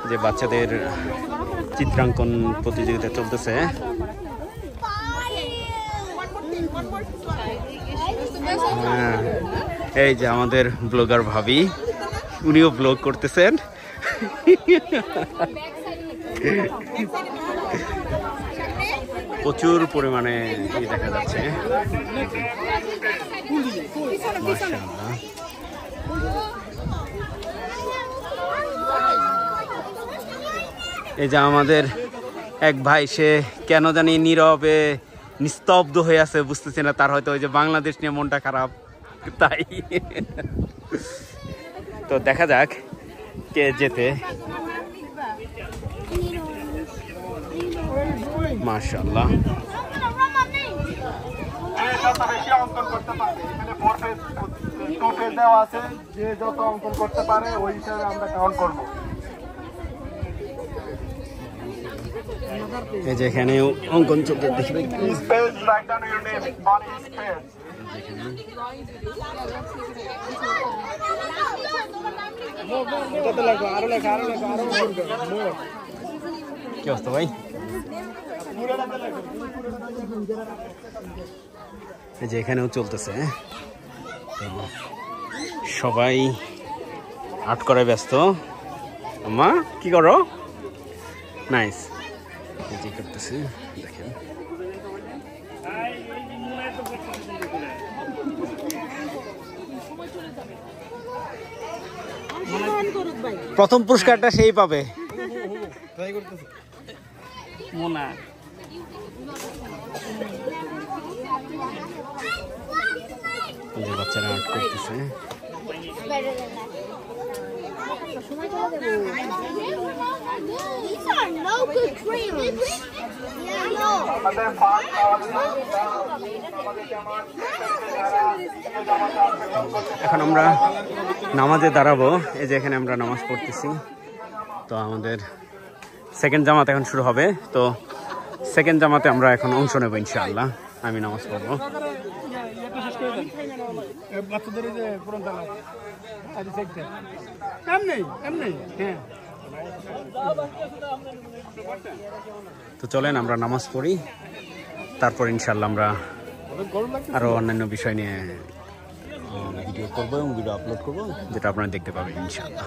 যে বাচ্চাদের চিত্রাঙ্কন প্রতিযোগিতা চলতেছে। হ্যাঁ, এই যে আমাদের ব্লগার ভাবি, উনিও ব্লগ করতেছেন। প্রচুর পরিমাণে দেখা যাচ্ছে। মাশাআল্লাহ। এই যে আমাদের এক ভাই, সে কেন জানি নীরবে নিস্তব্ধ হয়ে আছে, বুঝতেছি না, তার হয়তো ওই যে বাংলাদেশ নিয়ে মনটা খারাপ, তাই। তো দেখা যাক কে জেতে। মাশাআল্লাহ। অঙ্কন করতে পারে, এখানে 4 পেজ 2 পেজ দেওয়া আছে, যে যত অঙ্কন করতে পারে ওই হিসাবে আমরা কাউন্ট করব। এই যে এখানে অঙ্কন চলতে দেখবে। Space write down your name on space. কত লাগবে? আরো লেখা। কি অবস্থা ভাই? এই যে এখানেও চলতেছে, তো সবাই আর্ট করে ব্যস্ত। আম্মা কি করো? নাইস। এই যে করতেছে, দেখেন। প্রথম পুরস্কারটা সেই পাবে। মোনা বাচ্চারা আর্ট করতেছে। এখন আমরা নামাজে দাঁড়াবো। এই যে এখানে আমরা নামাজ পড়তেছি। তো আমাদের সেকেন্ড জামাত এখন শুরু হবে। তো সেকেন্ড জামাতে আমরা এখন অংশ নেব ইনশাআল্লাহ। আমি নামাজ পড়বো। তো চলেন আমরা নামাজ পড়ি, তারপর ইনশাআল্লাহ আমরা আরো অন্যান্য বিষয় নিয়ে ভিডিও করবো এবং ভিডিও আপলোড করবো, যেটা আপনারা দেখতে পাবেন ইনশাআল্লাহ।